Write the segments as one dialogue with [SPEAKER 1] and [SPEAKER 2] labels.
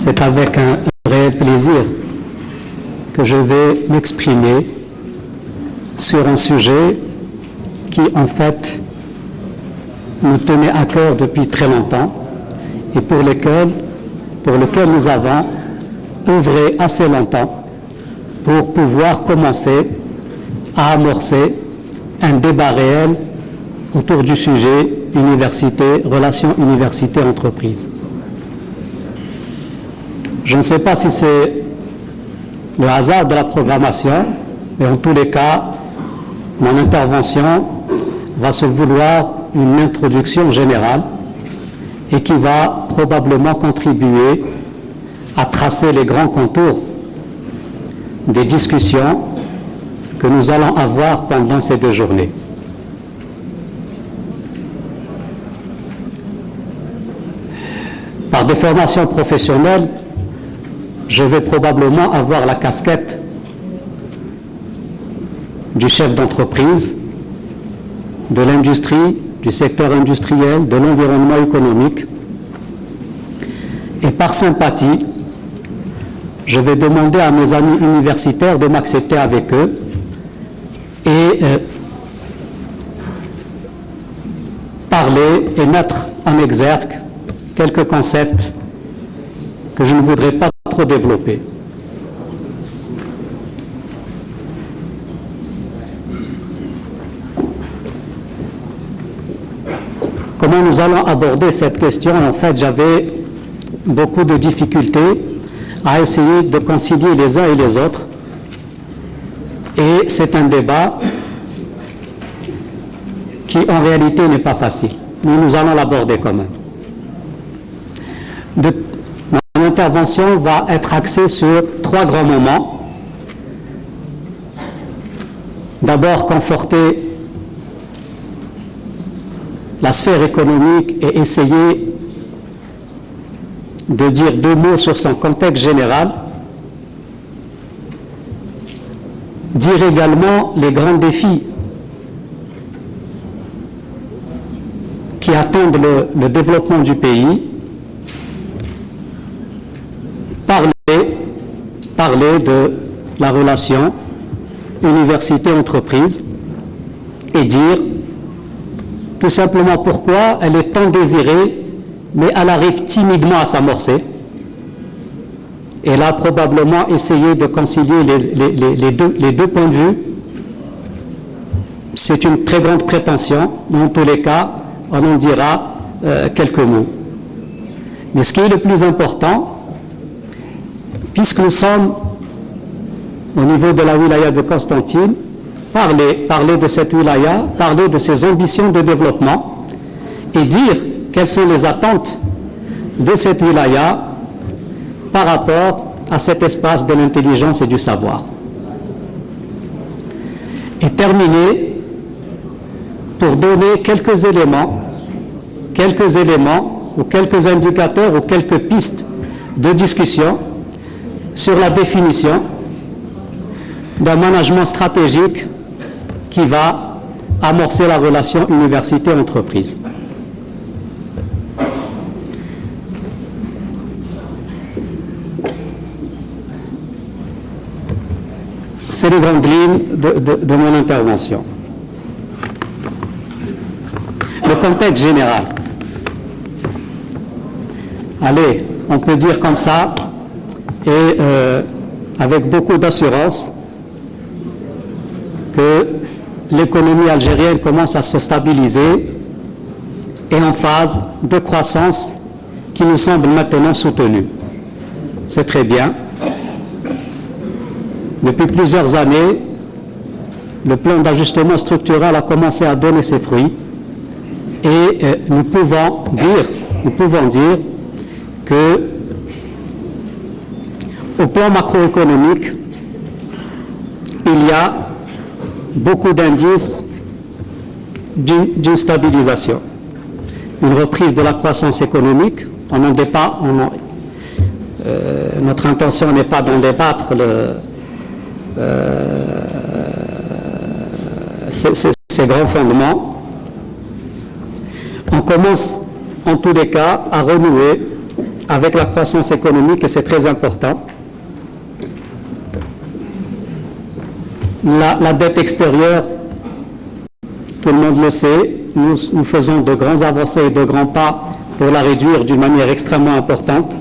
[SPEAKER 1] C'est avec un réel plaisir que je vais m'exprimer sur un sujet qui, en fait, nous tenait à cœur depuis très longtemps et pour lequel nous avons œuvré assez longtemps pour pouvoir commencer à amorcer un débat réel autour du sujet université, relations université-entreprise. Je ne sais pas si c'est le hasard de la programmation, mais en tous les cas, mon intervention va se vouloir une introduction générale et qui va probablement contribuer à tracer les grands contours des discussions que nous allons avoir pendant ces 2 journées. Par des formations professionnelles, je vais probablement avoir la casquette du chef d'entreprise, de l'industrie, du secteur industriel, de l'environnement économique. Et par sympathie, je vais demander à mes amis universitaires de m'accepter avec eux et parler et mettre en exergue quelques concepts que je ne voudrais pas trop développer. Comment nous allons aborder cette question? En fait, j'avais beaucoup de difficultés à essayer de concilier les uns et les autres. Et c'est un débat qui, en réalité, n'est pas facile. Mais nous allons l'aborder quand même. Mon intervention va être axée sur 3 grands moments. D'abord, conforter la sphère économique et essayer de dire 2 mots sur son contexte général. Dire également les grands défis qui attendent le développement du pays. Parler de la relation université-entreprise et dire tout simplement pourquoi elle est tant désirée, mais elle arrive timidement à s'amorcer. Et là, probablement, essayer de concilier les deux points de vue, c'est une très grande prétention. Dans tous les cas, on en dira quelques mots. Mais ce qui est le plus important, puisque nous sommes au niveau de la wilaya de Constantine, parler de cette wilaya, parler de ses ambitions de développement et dire quelles sont les attentes de cette wilaya par rapport à cet espace de l'intelligence et du savoir. Et terminer pour donner quelques éléments ou quelques indicateurs ou quelques pistes de discussion sur la définition d'un management stratégique qui va amorcer la relation université-entreprise. C'est les grandes lignes de mon intervention. Le contexte général. Allez, on peut dire comme ça, et avec beaucoup d'assurance, que l'économie algérienne commence à se stabiliser et en phase de croissance qui nous semble maintenant soutenue. C'est très bien. Depuis plusieurs années, le plan d'ajustement structurel a commencé à donner ses fruits et nous pouvons dire que au plan macroéconomique, il y a beaucoup d'indices d'une stabilisation. Une reprise de la croissance économique, notre intention n'est pas d'en débattre ces grands fondements. On commence en tous les cas à renouer avec la croissance économique, et c'est très important. La dette extérieure, tout le monde le sait, nous faisons de grandes avancées et de grands pas pour la réduire d'une manière extrêmement importante.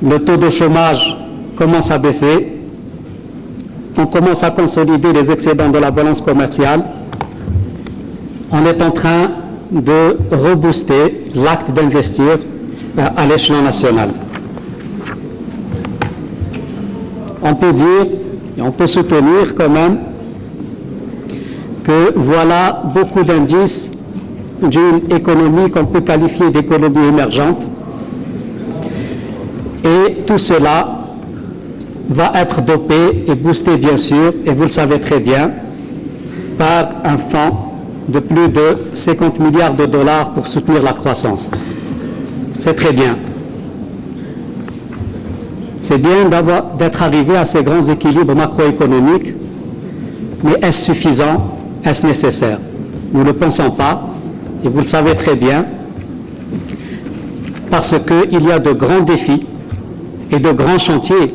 [SPEAKER 1] Le taux de chômage commence à baisser. On commence à consolider les excédents de la balance commerciale. On est en train de rebooster l'acte d'investir à l'échelon national. On peut dire, et on peut soutenir quand même, que voilà beaucoup d'indices d'une économie qu'on peut qualifier d'économie émergente. Et tout cela va être dopé et boosté, bien sûr, et vous le savez très bien, par un fonds de plus de 50 milliards de dollars pour soutenir la croissance. C'est très bien. C'est bien d'être arrivé à ces grands équilibres macroéconomiques, mais est-ce suffisant? Est-ce nécessaire? Nous ne le pensons pas, et vous le savez très bien, parce qu'il y a de grands défis et de grands chantiers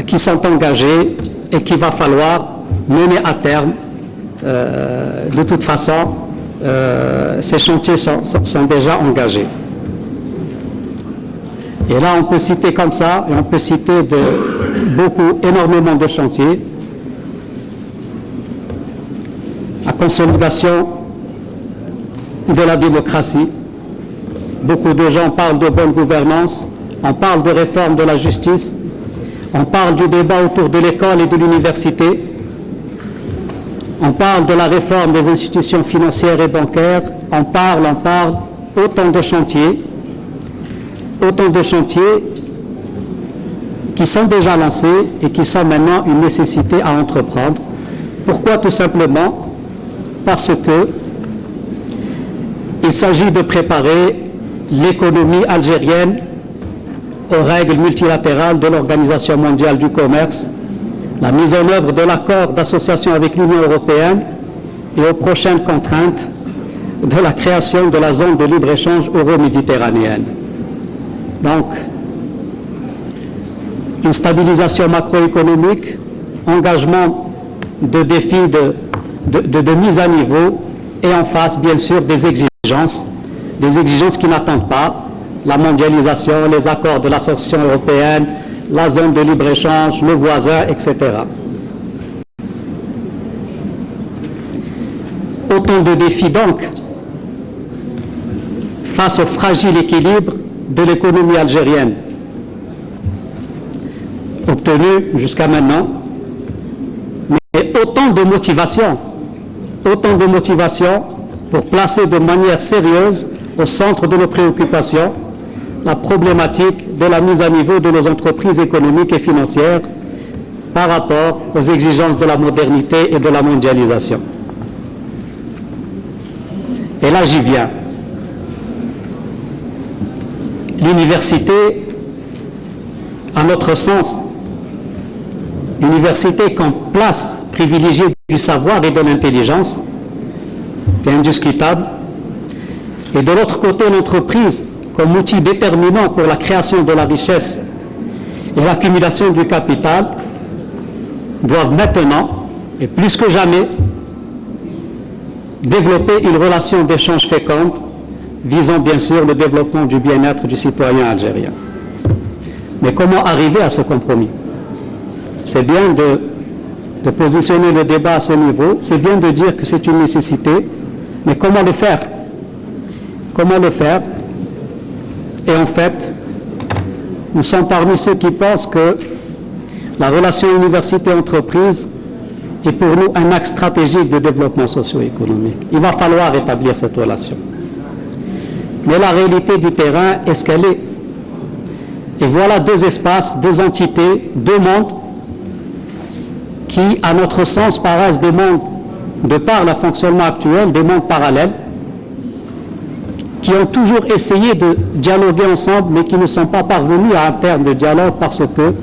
[SPEAKER 1] qui sont engagés et qu'il va falloir mener à terme. De toute façon, ces chantiers sont déjà engagés. Et là, on peut citer comme ça, et on peut citer énormément de chantiers. La consolidation de la démocratie. Beaucoup de gens parlent de bonne gouvernance, on parle de réforme de la justice, on parle du débat autour de l'école et de l'université, on parle de la réforme des institutions financières et bancaires, on parle, autant de chantiers qui sont déjà lancés et qui sont maintenant une nécessité à entreprendre. Pourquoi? Tout simplement parce que il s'agit de préparer l'économie algérienne aux règles multilatérales de l'Organisation mondiale du commerce, la mise en œuvre de l'accord d'association avec l'Union européenne et aux prochaines contraintes de la création de la zone de libre-échange euro-méditerranéenne. Donc, une stabilisation macroéconomique, engagement de défis de mise à niveau et en face, bien sûr, des exigences qui n'attendent pas la mondialisation, les accords de l'association européenne, la zone de libre-échange, le voisin, etc. Autant de défis donc face au fragile équilibre de l'économie algérienne obtenu jusqu'à maintenant, mais autant de motivation pour placer de manière sérieuse au centre de nos préoccupations la problématique de la mise à niveau de nos entreprises économiques et financières par rapport aux exigences de la modernité et de la mondialisation. Et là, j'y viens. L'université, à notre sens, l'université comme place privilégiée du savoir et de l'intelligence, est indiscutable, et de l'autre côté, l'entreprise comme outil déterminant pour la création de la richesse et l'accumulation du capital, doivent maintenant, et plus que jamais, développer une relation d'échange féconde visant bien sûr le développement du bien-être du citoyen algérien. Mais comment arriver à ce compromis? C'est bien de positionner le débat à ce niveau, c'est bien de dire que c'est une nécessité, mais comment le faire? Comment le faire? Et en fait, nous sommes parmi ceux qui pensent que la relation université-entreprise est pour nous un axe stratégique de développement socio-économique. Il va falloir établir cette relation. Mais la réalité du terrain est ce qu'elle est. Et voilà deux espaces, deux entités, deux mondes qui, à notre sens, paraissent des mondes, de par le fonctionnement actuel, des mondes parallèles, qui ont toujours essayé de dialoguer ensemble, mais qui ne sont pas parvenus à un terme de dialogue parce que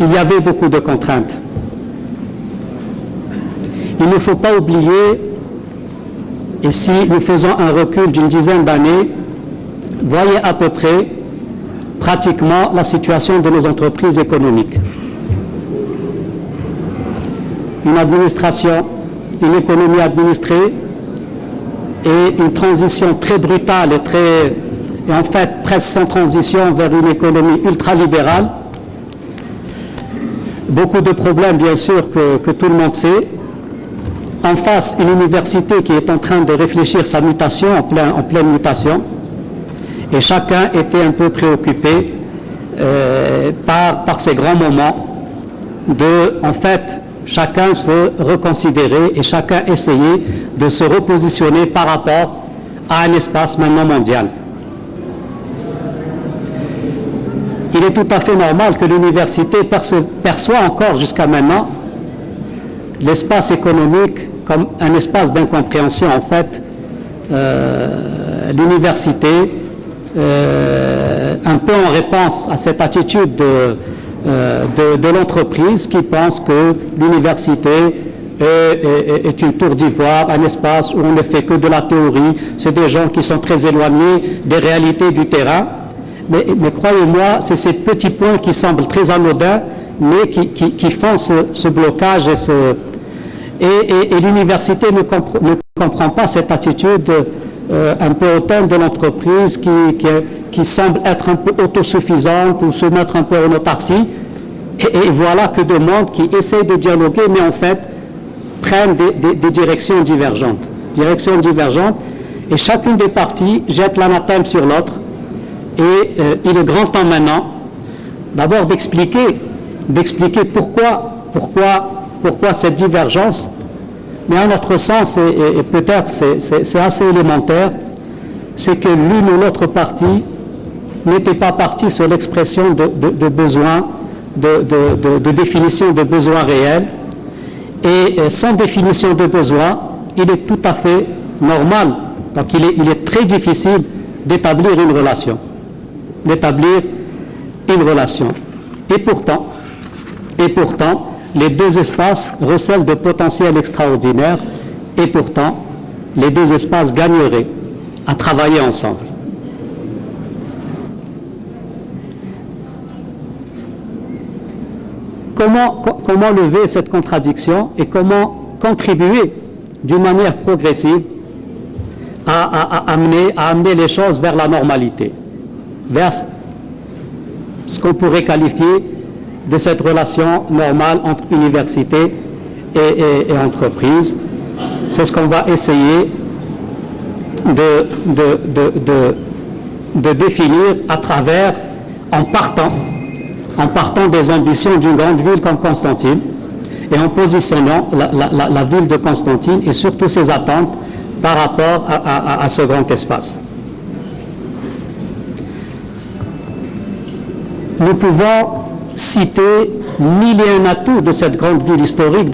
[SPEAKER 1] il y avait beaucoup de contraintes. Il ne faut pas oublier Et si nous faisons un recul d'une dizaine d'années, voyez à peu près pratiquement la situation de nos entreprises économiques. Une administration, une économie administrée et une transition très brutale et en fait presque sans transition vers une économie ultralibérale. Beaucoup de problèmes bien sûr que tout le monde sait. En face, une université qui est en train de réfléchir sa mutation, en pleine mutation. Et chacun était un peu préoccupé par ces grands moments de, en fait, chacun se reconsidérer et chacun essayer de se repositionner par rapport à un espace maintenant mondial. Il est tout à fait normal que l'université perçoit encore jusqu'à maintenant l'espace économique comme un espace d'incompréhension. En fait, l'université, un peu en réponse à cette attitude de l'entreprise qui pense que l'université est une tour d'ivoire, un espace où on ne fait que de la théorie, c'est des gens qui sont très éloignés des réalités du terrain. Mais croyez-moi, c'est ces petits points qui semblent très anodins, mais qui font ce blocage et l'université ne comprend pas cette attitude un peu hautaine de l'entreprise qui semble être un peu autosuffisante ou se mettre un peu en autarcie. Et voilà que de monde qui essayent de dialoguer, mais en fait prennent des directions divergentes. Et chacune des parties jette l'anathème sur l'autre. Et il est grand temps maintenant, d'abord d'expliquer pourquoi cette divergence, mais à notre sens, et peut-être c'est assez élémentaire, c'est que l'une ou l'autre partie n'était pas partie sur l'expression de besoins, de définition de besoins réels, et sans définition de besoins, il est tout à fait normal, donc il est très difficile d'établir une relation. Et pourtant, les deux espaces recèlent de potentiel extraordinaire, et pourtant, les deux espaces gagneraient à travailler ensemble. Comment lever cette contradiction et comment contribuer d'une manière progressive à amener les choses vers la normalité, vers ce qu'on pourrait qualifier de cette relation normale entre université et entreprise. C'est ce qu'on va essayer de définir à travers, en partant des ambitions d'une grande ville comme Constantine et en positionnant la ville de Constantine et surtout ses attentes par rapport à ce grand espace. Nous pouvons citer mille et un atouts de cette grande ville historique,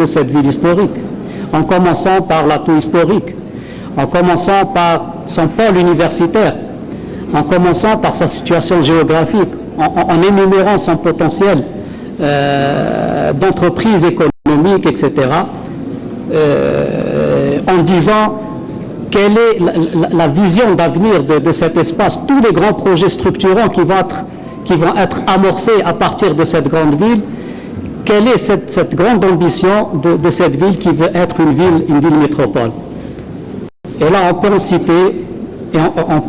[SPEAKER 1] en commençant par l'atout historique, en commençant par son pôle universitaire, en commençant par sa situation géographique, en énumérant son potentiel d'entreprise économique, etc., en disant quelle est la vision d'avenir de cet espace, tous les grands projets structurants qui vont être amorcés à partir de cette grande ville. Quelle est cette grande ambition de cette ville qui veut être une ville métropole? Et là, on peut en citer, et on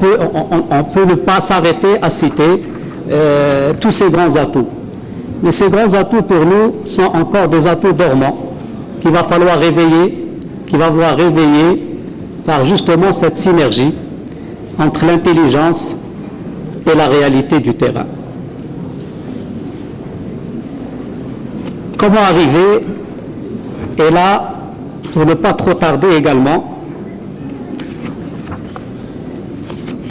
[SPEAKER 1] peut ne pas s'arrêter à citer tous ces grands atouts. Mais ces grands atouts, pour nous, sont encore des atouts dormants qu'il va falloir réveiller, par justement cette synergie entre l'intelligence et la réalité du terrain. Comment arriver? Et là, pour ne pas trop tarder également,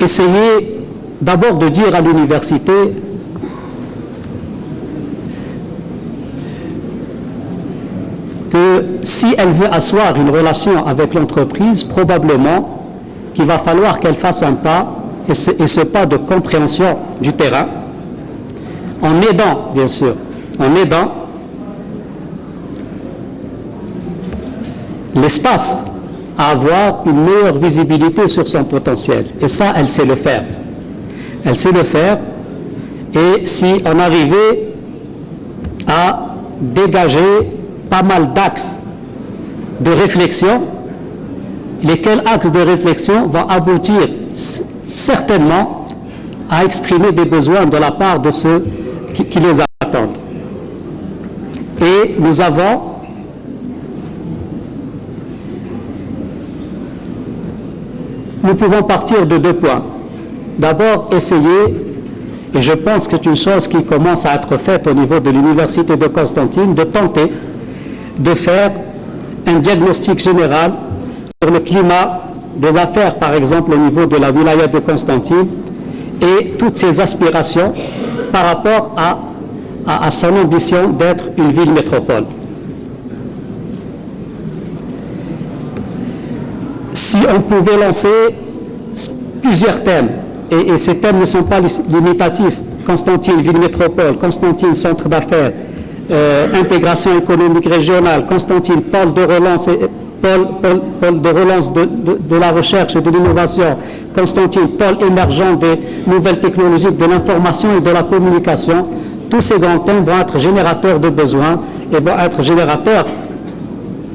[SPEAKER 1] essayer d'abord de dire à l'université que si elle veut asseoir une relation avec l'entreprise, probablement qu'il va falloir qu'elle fasse un pas, et ce pas de compréhension du terrain, en aidant, bien sûr, l'espace à avoir une meilleure visibilité sur son potentiel. Et ça, elle sait le faire. Elle sait le faire. Et si on arrivait à dégager pas mal d'axes de réflexion, lesquels axes de réflexion vont aboutir certainement à exprimer des besoins de la part de ceux qui les attendent. Et nous pouvons partir de deux points. D'abord, essayer, et je pense que c'est une chose qui commence à être faite au niveau de l'Université de Constantine, de tenter de faire un diagnostic général sur le climat des affaires, par exemple au niveau de la wilaya de Constantine, et toutes ses aspirations par rapport à son ambition d'être une ville métropole. Si on pouvait lancer plusieurs thèmes, et ces thèmes ne sont pas limitatifs, Constantine, ville métropole, Constantine, centre d'affaires, intégration économique régionale, Constantine, pôle de relance, pôle de relance de la recherche et de l'innovation, Constantine, pôle émergent des nouvelles technologies, de l'information et de la communication. Tous ces grands thèmes vont être générateurs de besoins et vont être générateurs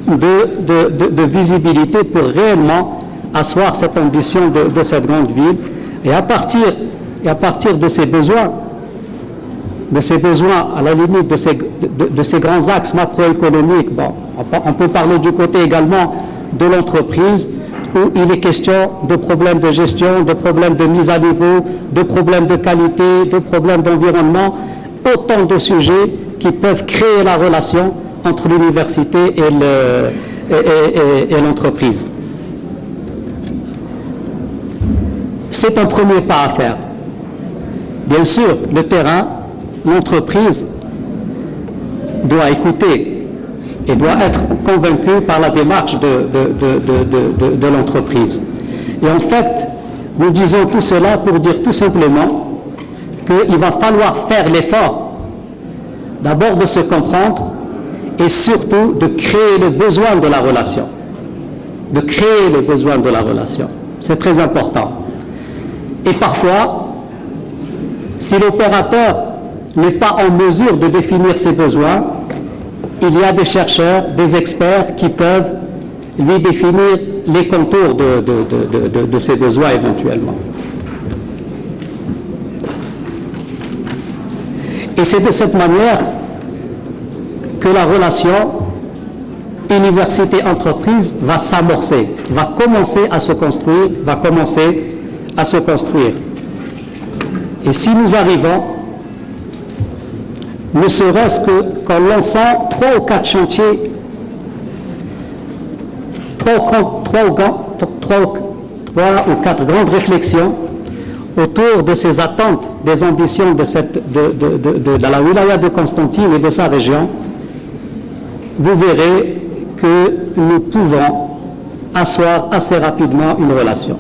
[SPEAKER 1] de visibilité pour réellement asseoir cette ambition de cette grande ville. Et à partir de ces besoins, à la limite de ces grands axes macroéconomiques, bon, on peut parler du côté également de l'entreprise, où il est question de problèmes de gestion, de problèmes de mise à niveau, de problèmes de qualité, de problèmes d'environnement, autant de sujets qui peuvent créer la relation entre l'université et l'entreprise. C'est un premier pas à faire. Bien sûr, le terrain, l'entreprise doit écouter et doit être convaincue par la démarche de l'entreprise. Et en fait, nous disons tout cela pour dire tout simplement qu'il va falloir faire l'effort d'abord de se comprendre et surtout de créer le besoin de la relation. De créer le besoin de la relation. C'est très important. Et parfois, si l'opérateur n'est pas en mesure de définir ses besoins, il y a des chercheurs, des experts qui peuvent lui définir les contours de ses besoins éventuellement. Et c'est de cette manière que la relation université-entreprise va s'amorcer, va commencer à se construire, Et si nous arrivons, ne serait-ce qu'en lançant 3 ou 4 chantiers, 3 ou 4 grandes réflexions autour de ces attentes, des ambitions de la wilaya de Constantine et de sa région, vous verrez que nous pouvons asseoir assez rapidement une relation.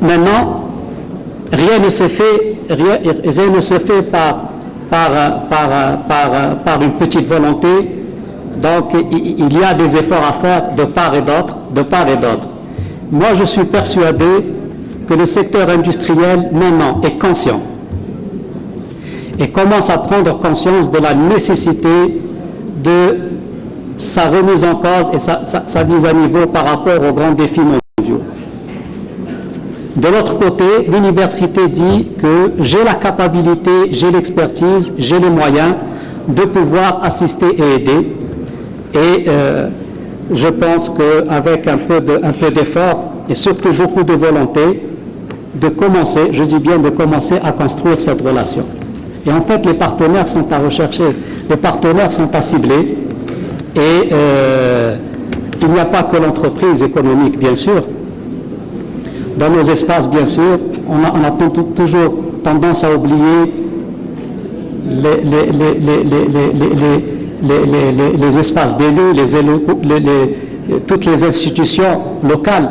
[SPEAKER 1] Maintenant, rien ne se fait par une petite volonté. Donc, il y a des efforts à faire de part et d'autre. Moi, je suis persuadé que le secteur industriel, maintenant, est conscient et commence à prendre conscience de la nécessité de sa remise en cause et sa mise à niveau par rapport aux grands défis mondiaux. De l'autre côté, l'université dit que j'ai la capacité, j'ai l'expertise, j'ai les moyens de pouvoir assister et aider. Et je pense qu'avec un peu d'effort et surtout beaucoup de volonté, de commencer, je dis bien de commencer à construire cette relation. Et en fait, les partenaires sont à rechercher, les partenaires sont à cibler. Et il n'y a pas que l'entreprise économique, bien sûr. Dans nos espaces, bien sûr, on a toujours tendance à oublier les espaces d'élus, toutes les institutions locales,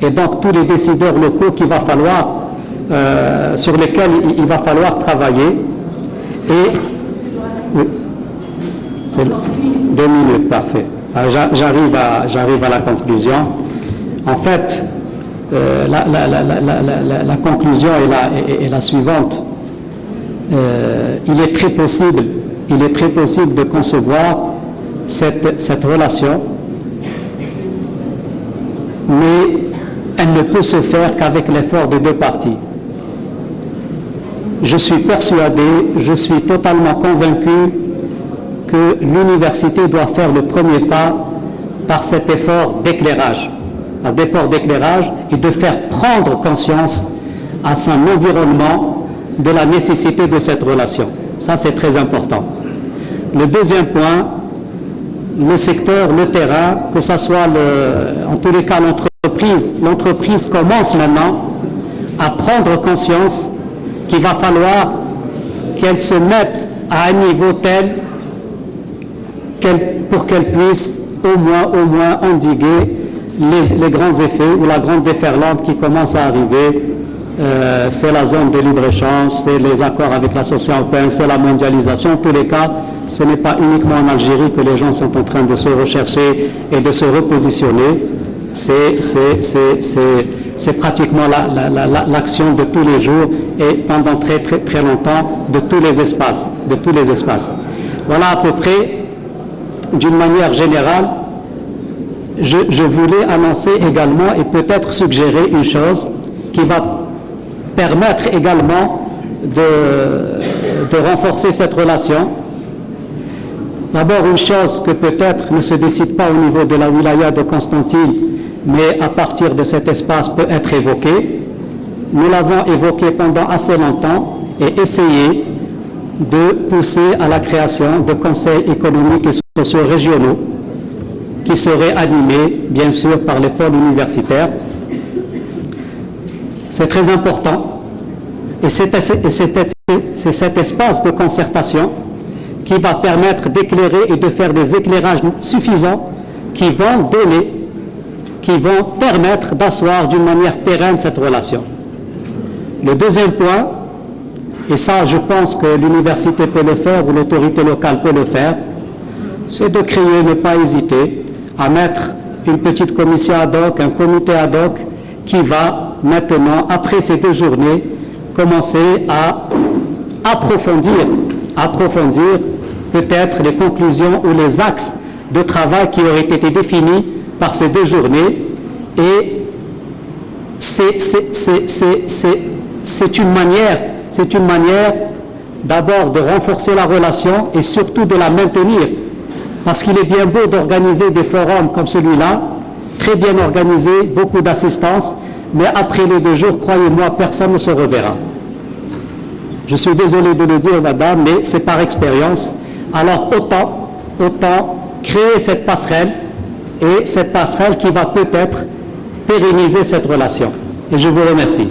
[SPEAKER 1] et donc tous les décideurs locaux sur lesquels il va falloir travailler. Et oui, c'est 2 minutes, parfait. J'arrive à la conclusion. En fait, la conclusion est la suivante. Il est très possible de concevoir cette relation, mais elle ne peut se faire qu'avec l'effort des deux parties. Je suis persuadé, je suis totalement convaincu que l'université doit faire le premier pas par cet effort d'éclairage, et de faire prendre conscience à son environnement de la nécessité de cette relation. Ça, c'est très important. Le deuxième point, le secteur, le terrain, que ce soit en tous les cas l'entreprise commence maintenant à prendre conscience qu'il va falloir qu'elle se mette à un niveau tel pour qu'elle puisse au moins endiguer les grands effets ou la grande déferlante qui commence à arriver. C'est la zone de libre-échange, c'est les accords avec la société européenne, c'est la mondialisation. En tous les cas, ce n'est pas uniquement en Algérie que les gens sont en train de se rechercher et de se repositionner. C'est pratiquement l'action de tous les jours et pendant très longtemps de tous les espaces. Voilà à peu près, d'une manière générale, je voulais annoncer également et peut-être suggérer une chose qui va permettre également de renforcer cette relation. D'abord, une chose que peut-être ne se décide pas au niveau de la wilaya de Constantine, mais à partir de cet espace peut être évoquée. Nous l'avons évoqué pendant assez longtemps et essayé de pousser à la création de conseils économiques et sociaux régionaux qui seraient animés, bien sûr, par les pôles universitaires. C'est très important et c'est cet espace de concertation qui va permettre d'éclairer et de faire des éclairages suffisants qui vont permettre d'asseoir d'une manière pérenne cette relation. Le deuxième point, et ça je pense que l'université peut le faire ou l'autorité locale peut le faire, c'est de créer, ne pas hésiter à mettre une petite commission ad hoc, un comité ad hoc qui va maintenant, après ces 2 journées, commencer à approfondir peut-être les conclusions ou les axes de travail qui auraient été définis par ces 2 journées. Et c'est une manière d'abord de renforcer la relation et surtout de la maintenir. Parce qu'il est bien beau d'organiser des forums comme celui-là, très bien organisé, beaucoup d'assistance, mais après les 2 jours, croyez-moi, personne ne se reverra. Je suis désolé de le dire, madame, mais c'est par expérience. Alors autant créer cette passerelle, et cette passerelle qui va peut-être pérenniser cette relation. Et je vous remercie.